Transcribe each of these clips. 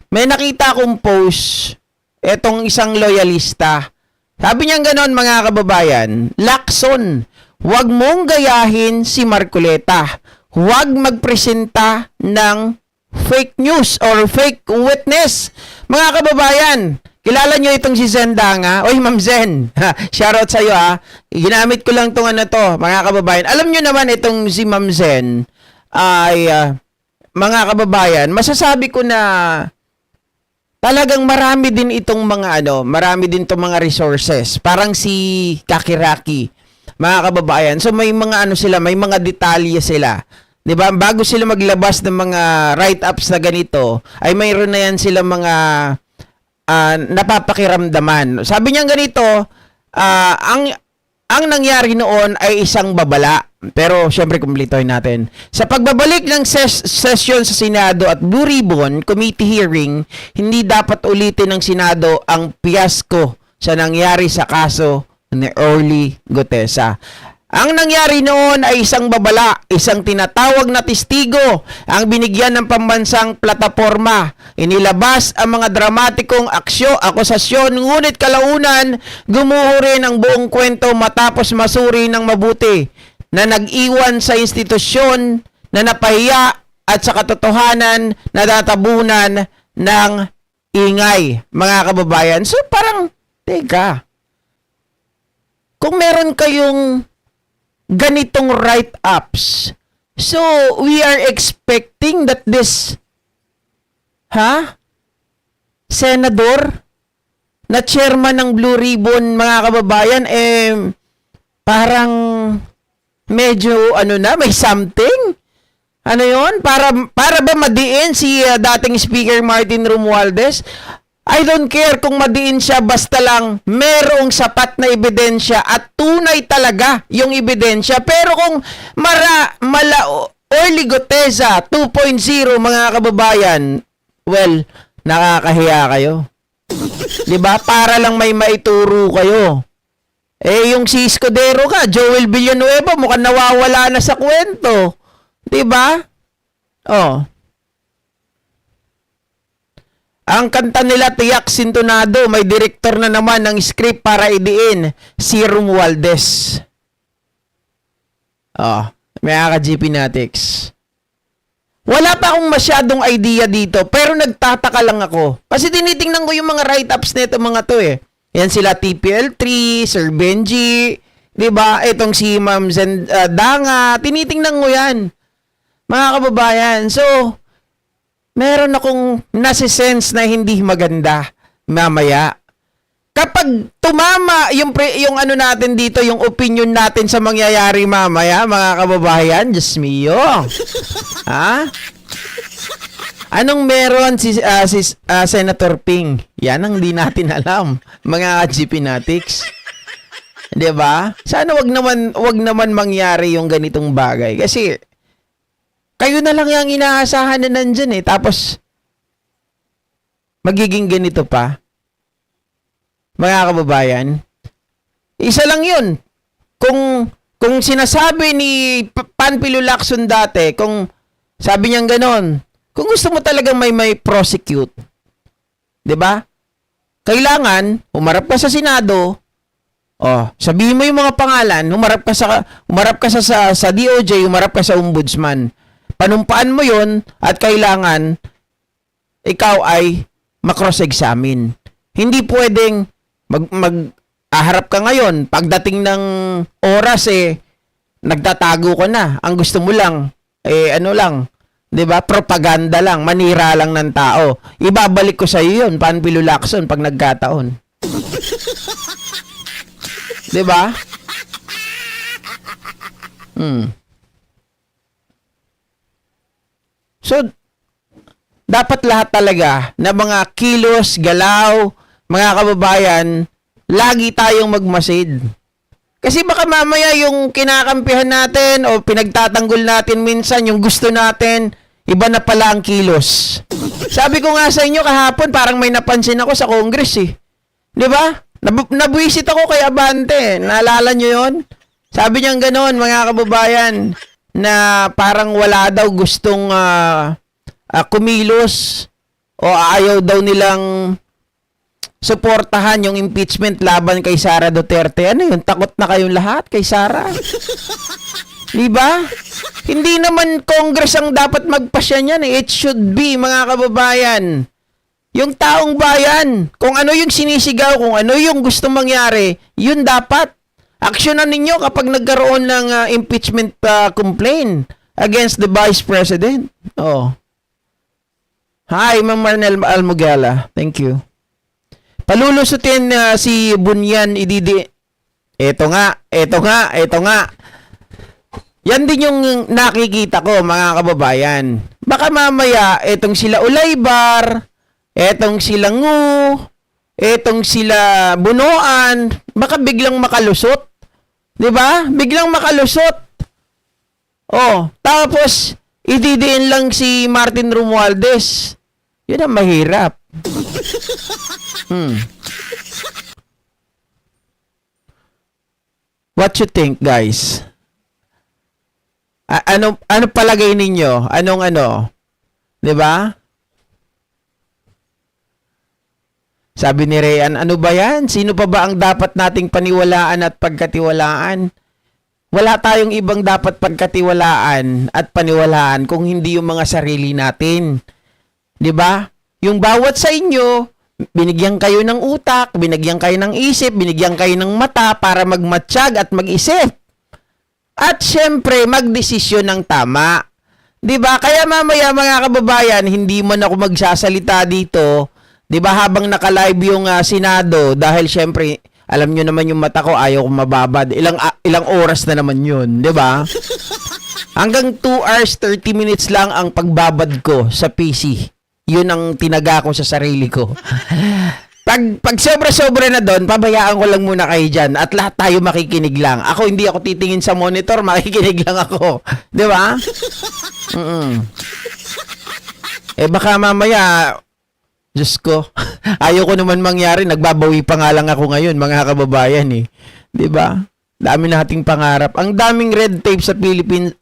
may nakita akong post, etong isang loyalista. Sabi niya ganon mga kababayan, Lacson, huwag mong gayahin si Marcoleta. Huwag magpresenta ng fake news or fake witness. Mga kababayan, kilala nyo itong si Zendanga? Oy, Ma'am Zen, shoutout sa'yo ha. Ginamit ko lang itong mga kababayan. Alam nyo naman itong si Ma'am Zen ay, mga kababayan, masasabi ko na talagang marami din itong marami din itong mga resources. Parang si Kakiraki, mga kababayan. So may mga sila, may mga detalye sila. 'Di ba? Bago sila maglabas ng mga write-ups na ganito, ay mayroon na yan sila mga napapakiramdaman. Sabi niya ganito, ang nangyari noon ay isang babala. Pero syempre kumplitohin natin. Sa pagbabalik ng session sa Senado at Blue Ribbon Committee hearing, hindi dapat ulitin ng Senado ang piyasko sa nangyari sa kaso ni Orly Gutesa. Ang nangyari noon ay isang babala, isang tinatawag na testigo ang binigyan ng pambansang plataporma. Inilabas ang mga dramatikong akusasyon, ngunit kalaunan gumuho rin ang buong kwento matapos masuri ng mabuti na nag-iwan sa institusyon na napahiya at sa katotohanan na natabunan ng ingay, mga kababayan. So parang, teka, kung meron kayong ganitong write-ups, so we are expecting that this senador na chairman ng Blue Ribbon, mga kababayan, parang medyo may something. Ano yon? Para ba madiin si dating Speaker Martin Romualdez? I don't care kung madiin siya, basta lang merong sapat na ebidensya at tunay talaga yung ebidensya. Pero kung Orly Gutesa 2.0, mga kababayan, well, nakakahiya kayo. 'Di ba? Para lang may maituro kayo. Yung si Escudero Joel Villanueva, mukhang nawawala na sa kwento. 'Di ba? Oh. Ang kanta nila Tiyak Sintonado, may director na naman ng script para idiin si Romualdez. May GP Natics. Wala pa akong masyadong idea dito, pero nagtataka lang ako. Kasi tinitingnan ko yung mga write-ups nito mga to Yan sila TPL3, Sir Benji, 'di ba? Itong si Ma'am Zendanga, tinitingnan ko 'yan. Mga kababayan, so meron akong nasi-sense na hindi maganda mamaya. Kapag tumama yung natin dito, yung opinion natin sa mangyayari mamaya, mga kababayan, Diyos mio. Anong meron si Senator Ping? Yan ang di natin alam, mga GP Natics. 'Di ba? Sana wag naman mangyari yung ganitong bagay kasi kayo na lang yung inaasahan na nandyan tapos magiging ganito pa. Mga kababayan, isa lang yun. Kung sinasabi ni Panfilo Lacson dati, kung sabi niyang ganon, kung gusto mo talagang may prosecute, 'di ba? Kailangan humarap ka sa Senado. Sabihin mo yung mga pangalan, humarap ka sa DOJ, humarap ka sa Ombudsman. Panumpaan mo yun at kailangan ikaw ay makross-examine. Hindi pwedeng aharap ka ngayon, pagdating ng oras nagtatago ka na. Ang gusto mo lang, 'di ba? Propaganda lang, manira lang ng tao. Ibabalik ko sa iyo 'yun, Panfilo Lacson, pag nagkataon. 'Di ba? So, dapat lahat talaga na mga kilos, galaw, mga kababayan, lagi tayong magmasid. Kasi baka mamaya yung kinakampihan natin o pinagtatanggol natin minsan, yung gusto natin, iba na pala ang kilos. Sabi ko nga sa inyo kahapon, parang may napansin ako sa Congress 'Di ba? Nabuisit ako kay Abante. Naalala nyo yun? Sabi niyang gano'n, mga kababayan, na parang wala daw gustong kumilos O ayaw daw nilang suportahan yung impeachment laban kay Sara Duterte. Ano yun? Takot na kayong lahat kay Sara? Di ba? Hindi naman Congress ang dapat magpasya niyan eh. It should be, mga kababayan, yung taong bayan. Kung ano yung sinisigaw, kung ano yung gusto mangyari, yun dapat. Aksyonan ninyo kapag nagkaroon ng impeachment complaint against the Vice President. Oh. Hi, Ma'am Marnel Almugala. Thank you. Palulusutin si Bunyan Ididi. Ito nga. Yan din yung nakikita ko, mga kababayan. Baka mamaya, etong sila Ulaybar, etong sila Ngu, etong sila Bunuan, baka biglang makalusot. 'Di ba? Biglang makalusot. Oh, tapos ididiin lang si Martin Romualdez. Yun ang mahirap. What you think, guys? Ano palagay ninyo? Anong 'di ba? Sabi ni Rayan, ano ba yan? Sino pa ba ang dapat nating paniwalaan at pagkatiwalaan? Wala tayong ibang dapat pagkatiwalaan at paniwalaan kung hindi yung mga sarili natin. 'Di ba? Yung bawat sa inyo, binigyan kayo ng utak, binigyan kayo ng isip, binigyan kayo ng mata para magmatsyag at mag-isip. At syempre, magdesisyon ng tama. 'Di ba? Kaya mamaya, mga kababayan, hindi man ako magsasalita dito. 'Di ba, habang naka-live yung Senado, dahil syempre alam nyo naman yung mata ko, ayaw kong mababad. Ilang oras na naman yun, 'di ba? Hanggang 2 hours 30 minutes lang ang pagbabad ko sa PC. Yun ang tinaga ko sa sarili ko. Pag sobra-sobra na doon, pabayaan ko lang muna kayo dyan at lahat tayo makikinig lang. Ako, hindi ako titingin sa monitor, makikinig lang ako. 'Di ba? Baka mamaya, Diyos ko, ayoko naman mangyari, nagbabawi pa nga lang ako ngayon, mga kababayan eh. 'Di ba? Dami nating pangarap. Ang daming red tape sa Philippine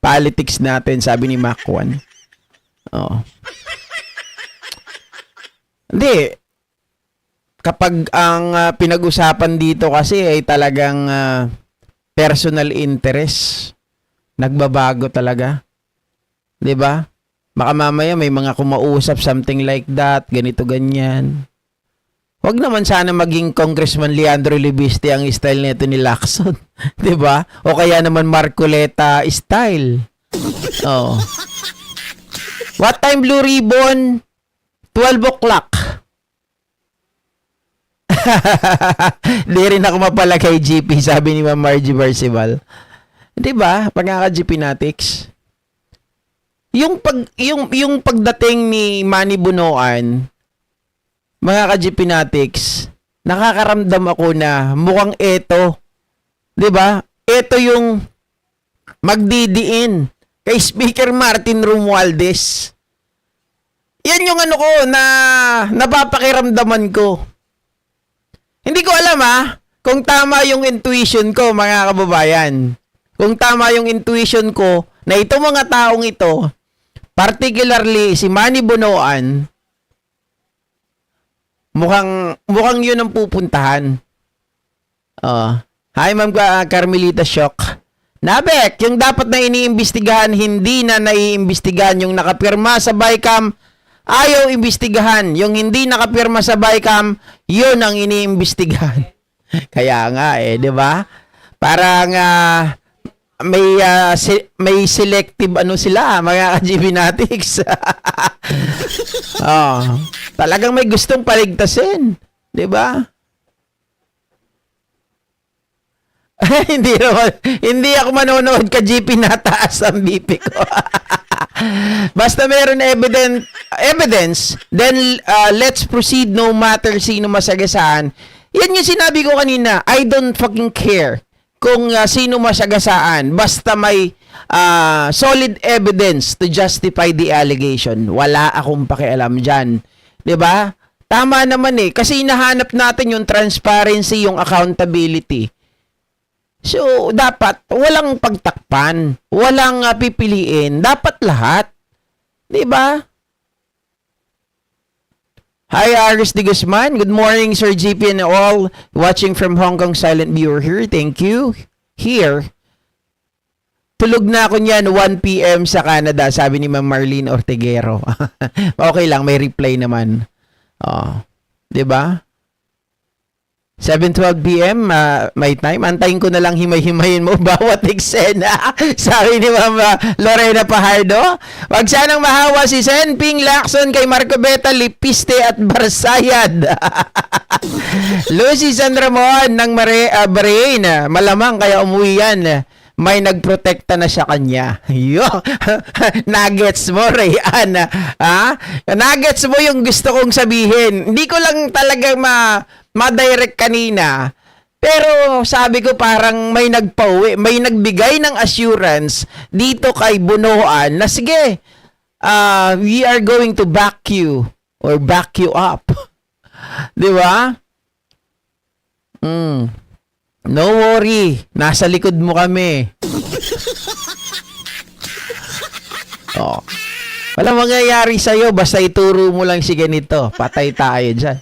politics natin, sabi ni Macwan. Oo. Hindi. Kapag ang pinag-usapan dito kasi ay talagang personal interest, nagbabago talaga. 'Di ba? Baka mamaya may mga kumausap, something like that, ganito, ganyan. Huwag naman sana maging Congressman Leandro Libiste ang style nito ni Lacson. 'Di ba? O kaya naman Marcoleta style. Oh. What time, Blue Ribbon? 12 o'clock. Di rin ako mapala kay GP, sabi ni Ma'am Margie Barcival. 'Di ba? Pagkaka-GP Natics. Yung pagdating ni Manny Bunuan, mga ka-GP Natics, nakakaramdam ako na mukhang eto. 'Di ba? Eto yung magdidiin kay Speaker Martin Romualdez. Yan yung ko na napapakiramdaman ko. Hindi ko alam kung tama yung intuition ko, mga kababayan. Kung tama yung intuition ko na itong mga taong ito, particularly si Manny Bunuan, mukhang yun ang pupuntahan. Hi, Ma'am Carmelita Shock. Nabek, yung dapat na iniimbestigahan, hindi na naiimbestigahan. Yung nakapirma sa BICAM, ayaw imbestigahan. Yung hindi nakapirma sa BICAM, yun ang iniimbestigahan. Kaya nga di ba? Parang may selective sila, mga ka-GP Natics. Talagang may gustong paligtasin, 'di ba? hindi ako manonood ka GP na taas ang BP ko. Basta meron evidence, then let's proceed no matter sino masagasaan. Yan yung sinabi ko kanina, I don't fucking care kung sino masagasaan, basta may solid evidence to justify the allegation. Wala akong pakialam dyan. 'Di ba? Tama naman kasi hinahanap natin yung transparency, yung accountability. So, dapat walang pagtakpan, walang pipiliin, dapat lahat. 'Di ba? Hi, Aris de Guzman. Good morning, Sir GP and all. Watching from Hong Kong, silent viewer here. Thank you. Here. Tulog na ako niyan 1 p.m. sa Canada, sabi ni Ma'am Marlene Ortegero. Okay lang, may reply naman. Oh, 'di ba? 7:12 p.m. My time. Antayin ko na lang himay-himayin mo bawat eksena. Sabi ni Ma'am Lorena Pajardo. Wag sanang mahawa si Sen Ping Lacson kay Marco Beta, Lipiste at Barsayad. Lucy San Ramon ng Bahrain. Malamang kaya umuwi yan. May nagprotekta na siya kanya. Yo, nuggets mo, Rayan. Ha? Nuggets mo yung gusto kong sabihin. Hindi ko lang talaga ma-direct kanina. Pero sabi ko parang may nagpauwi, may nagbigay ng assurance dito kay Bunoan na sige, we are going to back you or back you up. Di ba? No worry, nasa likod mo kami. Oh. Walang mangyayari sa'yo, basta ituro mo lang si ganito. Patay tayo dyan.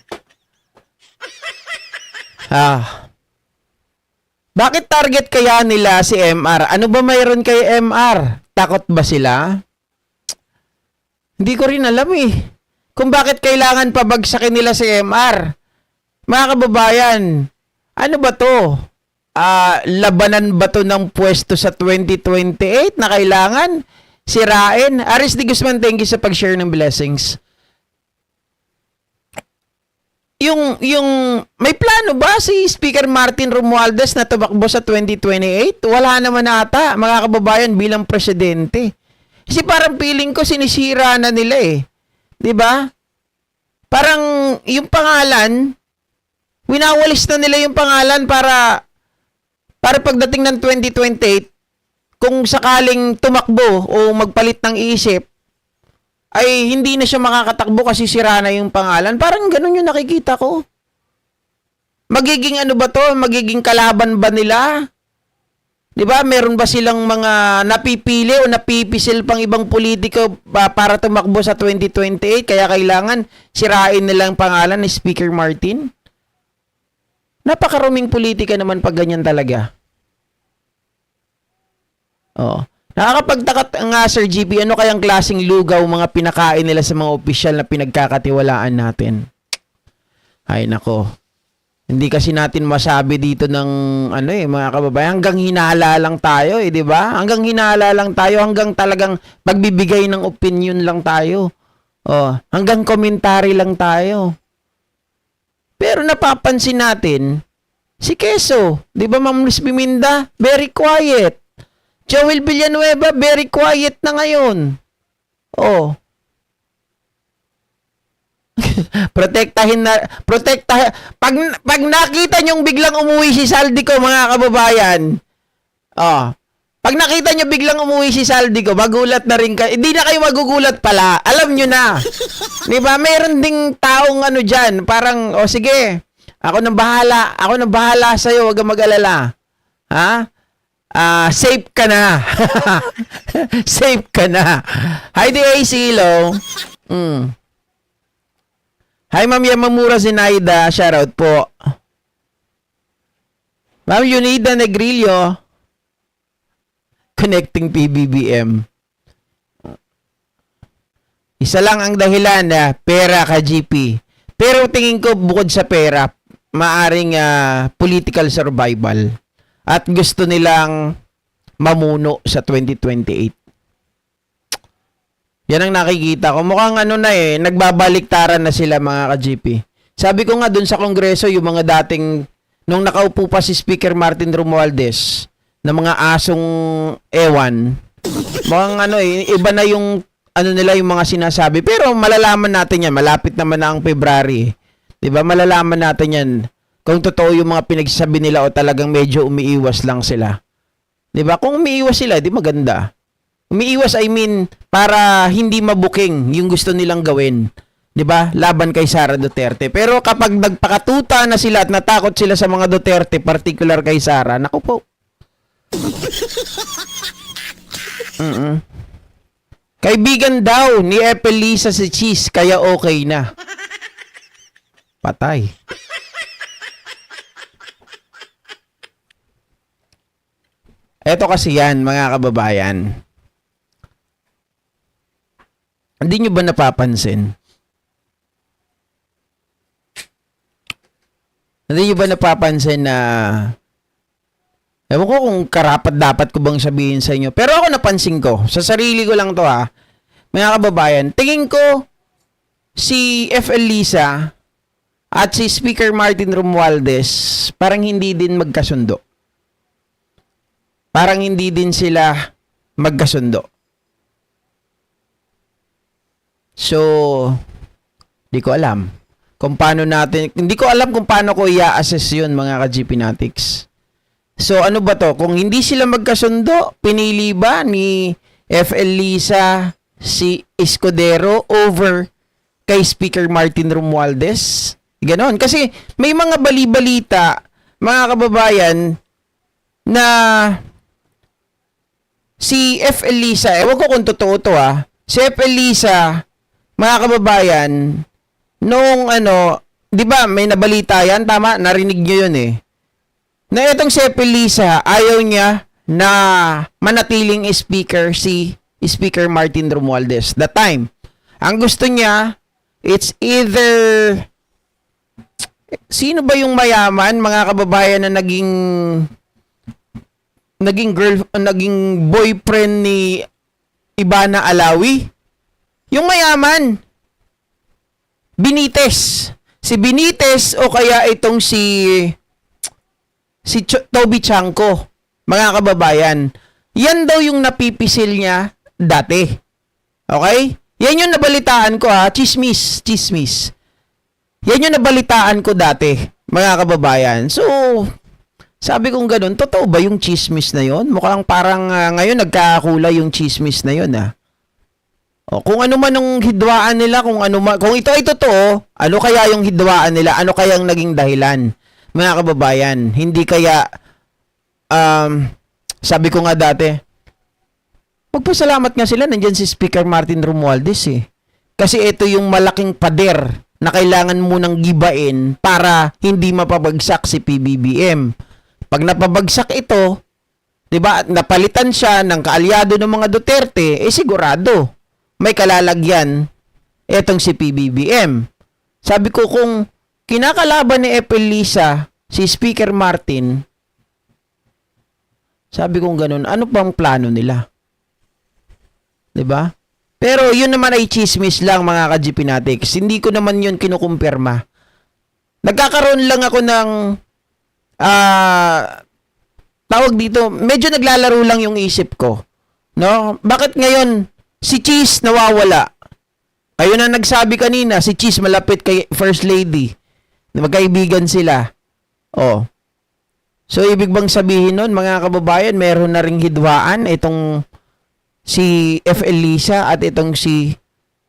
Bakit target kaya nila si MR? Ano ba mayroon kay MR? Takot ba sila? Hindi ko rin alam eh. Kung bakit kailangan pabagsakin nila si MR. Mga kababayan, ano ba to? Labanan ba to ng pwesto sa 2028 na kailangan sirain? Aris de Guzman, thank you sa pag-share ng blessings. Yung may plano ba si Speaker Martin Romualdez na tumakbo sa 2028? Wala naman ata, mga kababayan, bilang presidente. Kasi parang feeling ko sinisira na nila eh. 'Di ba? Parang yung pangalan, winawalis na nila yung pangalan para pagdating ng 2028, kung sakaling tumakbo o magpalit ng isip, ay hindi na siya makakatakbo kasi sira na yung pangalan. Parang ganun yung nakikita ko. Magiging ano ba to? Magiging kalaban ba nila? 'Di ba? Meron ba silang mga napipili o napipisil pang ibang politiko para tumakbo sa 2028 kaya kailangan sirain nilang pangalan ni Speaker Martin? Napakaruming politika naman pag ganyan talaga. Oh. Nakakapagtaka nga, Sir GP, ano kayang klaseng lugaw mga pinakain nila sa mga opisyal na pinagkakatiwalaan natin? Ay nako. Hindi kasi natin masabi dito ng mga kababayan, hanggang hinala lang tayo, 'di ba? Hanggang hinala lang tayo, hanggang talagang pagbibigay ng opinion lang tayo. Oh, hanggang commentary lang tayo. Pero napapansin natin si Quezon, 'di ba, Ma'am Luis Biminda, very quiet. Joel Villanueva, very quiet na ngayon. Oh. Protektahin. Pag nakita nyong biglang umuwi si Saldico, mga kababayan. Oh. Pag nakita nyo biglang umuwi si Saldico, magulat na rin kayo. Hindi na kayo magugulat pala. Alam nyo na. 'Di ba? Meron ding taong diyan, parang sige. Ako nang bahala sa iyo, 'wag kang mag-alala. Ha? Safe ka na. Safe ka na. Hi, DAC, hello. Hi, Ma'am Yamamura Zinaida. Shoutout po. Ma'am Yunida Negrillo. Connecting PBBM. Isa lang ang dahilan na pera ka, GP. Pero tingin ko bukod sa pera, maaring political survival. At gusto nilang mamuno sa 2028. Yan ang nakikita ko. Mukhang nagbabaliktaran na sila, mga ka-GP. Sabi ko nga dun sa Kongreso, yung mga dating, nung nakaupo pa si Speaker Martin Romualdez, na mga asong ewan, mukhang iba na yung, nila yung mga sinasabi. Pero malalaman natin yan, malapit naman na ang February. 'Di ba? Malalaman natin yan kung totoo yung mga pinagsasabi nila o talagang medyo umiiwas lang sila. 'Di ba? Kung umiiwas sila, di maganda. Umiiwas, I mean, para hindi mabuking yung gusto nilang gawin. 'Di ba? Laban kay Sara Duterte. Pero kapag nagpakatuta na sila at natakot sila sa mga Duterte, particular kay Sara, naku po. Kaibigan daw ni Epelisa si Cheese, kaya okay na. Patay. Eto kasi yan, mga kababayan. Hindi nyo ba napapansin? Hindi nyo ba napapansin na ewan ko kung karapat-dapat ko bang sabihin sa inyo. Pero ako napansin ko, sa sarili ko lang to ha, mga kababayan, tingin ko si FL Lisa at si Speaker Martin Romualdez parang hindi din magkasundo. Parang hindi din sila magkasundo. So, di ko alam kung paano natin, hindi ko alam kung paano ko i-assess yun, mga ka-GP Natics. So, ano ba to? Kung hindi sila magkasundo, pinili ba ni FL Lisa si Escudero over kay Speaker Martin Romualdez? Ganon. Kasi may mga bali-balita, mga kababayan, na si FL Lisa, ewan ko kung totoo to si FL Lisa, mga kababayan, nung di ba may nabalita yan, tama? Narinig nyo yun na itong si FL Lisa, ayaw niya na manatiling speaker si Speaker Martin Romualdez. That time, ang gusto niya, it's either, sino ba yung mayaman, mga kababayan, na naging boyfriend ni Ivana Alawi? Yung mayaman. Benitez. Si Benitez o kaya itong si Toby Chanco. Mga kababayan. Yan daw yung napipisil niya dati. Okay? Yan yung nabalitaan ko Chismis. Chismis. Yan yung nabalitaan ko dati. Mga kababayan. So, sabi kong ganun, totoo ba yung chismis na yon? Mukhang parang ngayon nagkakakulay yung chismis na yon O, kung ano man ang hidwaan nila, kung ito ay totoo, ano kaya yung hidwaan nila? Ano kaya ang naging dahilan? Mga kababayan, hindi kaya sabi ko nga dati, magpasalamat nga sila, nandiyan si Speaker Martin Romualdez Kasi ito yung malaking pader na kailangan munang gibain para hindi mapabagsak si PBBM. Pag napabagsak ito, 'di ba, at napalitan siya ng kaalyado ng mga Duterte, sigurado may kalalagyan etong si PBBM. Sabi ko, kung kinakalaban ni FL Lisa si Speaker Martin, sabi ko ganun, ano pang plano nila? 'Di ba? Pero yun naman ay chismis lang, mga ka-GP Natics. Hindi ko naman yun kinukumpirma. Nagkakaroon lang ako ng tawag dito, medyo naglalaro lang yung isip ko. No? Bakit ngayon si Cheese nawawala? Kayo na nagsabi kanina, si Cheese malapit kay First Lady. Magkaibigan sila. Oh. So, ibig bang sabihin nun, mga kababayan, meron na ring hidwaan itong si FL Lisa at itong si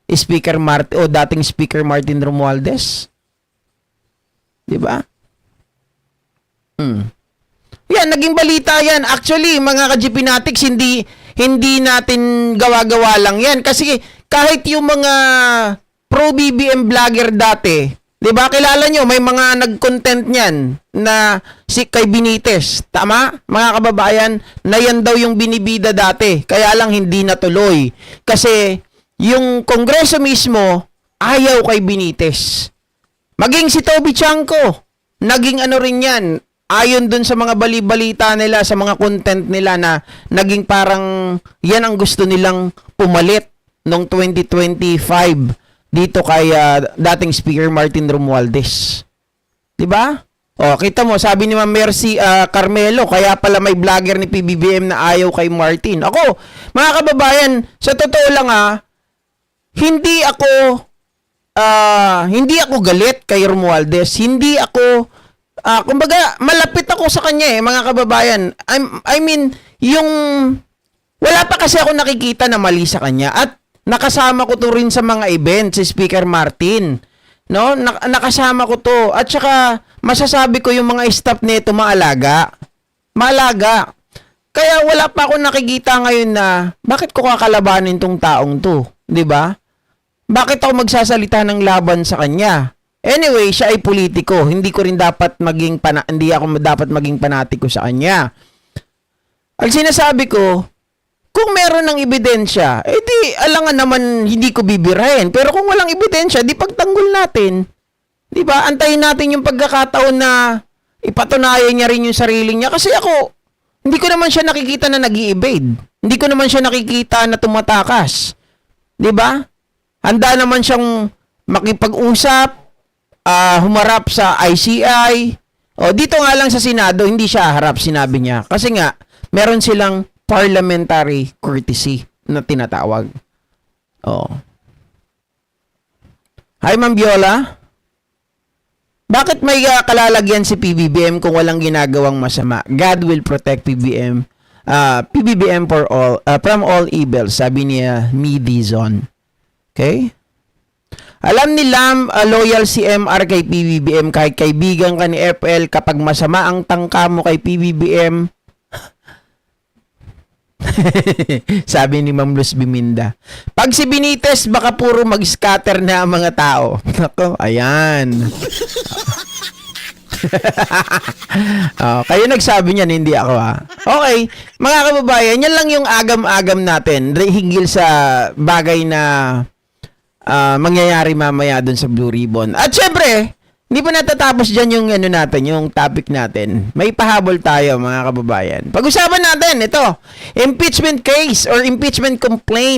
Speaker Martin o dating Speaker Martin Romualdez? 'Di ba? Yan, naging balita yan. Actually, mga ka-GP Natics, hindi natin gawa-gawa lang yan. Kasi kahit yung mga pro-BBM vlogger dati, di ba, kilala nyo, may mga nag-content niyan na si kay Benitez. Tama? Mga kababayan, na yan daw yung binibida dati. Kaya lang hindi natuloy. Kasi yung Kongreso mismo, ayaw kay Benitez. Maging si Toby Chanco, naging rin yan, ayon dun sa mga bali-balita nila, sa mga content nila na naging parang yan ang gusto nilang pumalit noong 2025 dito kay dating Speaker Martin Romualdez. 'Di ba? O, kita mo, sabi ni Ma'am Mercy Carmelo, kaya pala may vlogger ni PBBM na ayaw kay Martin. Ako, mga kababayan, sa totoo lang hindi ako galit kay Romualdez. Hindi ako kumbaga, malapit ako sa kanya mga kababayan. I mean, yung wala pa kasi ako nakikita na mali sa kanya at nakasama ko to rin sa mga events si Speaker Martin. No? Nakasama ko to. At saka masasabi ko yung mga staff nito maalaga. Maalaga. Kaya wala pa ako nakikita ngayon na bakit ko kakalabanin tong taong to, 'di ba? Bakit ako magsasalita ng laban sa kanya? Anyway, siya ay politiko. Hindi ko rin dapat hindi ako dapat maging panatiko sa kanya. Ang sinasabi ko, kung meron ng ebidensya, di alangan naman hindi ko bibirahin. Pero kung walang ebidensya, di pagtanggol natin. Di ba? Antayin natin yung pagkakataon na ipatunayan niya rin yung sarili niya. Kasi ako, hindi ko naman siya nakikita na nag-i-evade. Hindi ko naman siya nakikita na tumatakas. Di ba? Handa naman siyang makipag-usap, humarap sa ICI. O, dito nga lang sa Senado, hindi siya harap, sinabi niya. Kasi nga, meron silang parliamentary courtesy na tinatawag. O. Hi, Ma'am Viola. Bakit may kalalagyan si PBBM kung walang ginagawang masama? God will protect PBBM. PBBM for all, from all evils, sabi niya, Midizon. Okay? Alam ni Lam, loyal si MR kay PBBM kahit kaibigan ka ni FL kapag masama ang tangka mo kay PBBM. Sabi ni Ma'am Luz Biminda. Pag si Benitez, baka puro mag-scatter na ang mga tao. Nako, ayan. Kayo nagsabi niyan, hindi ako Okay, mga kababayan, yan lang yung agam-agam natin hinggil sa bagay na mangyayari mamaya dun sa Blue Ribbon. At syempre, hindi pa natatapos dyan yung natin, yung topic natin. May pahabol tayo, mga kababayan. Pag-usapan natin ito, impeachment case or impeachment complaint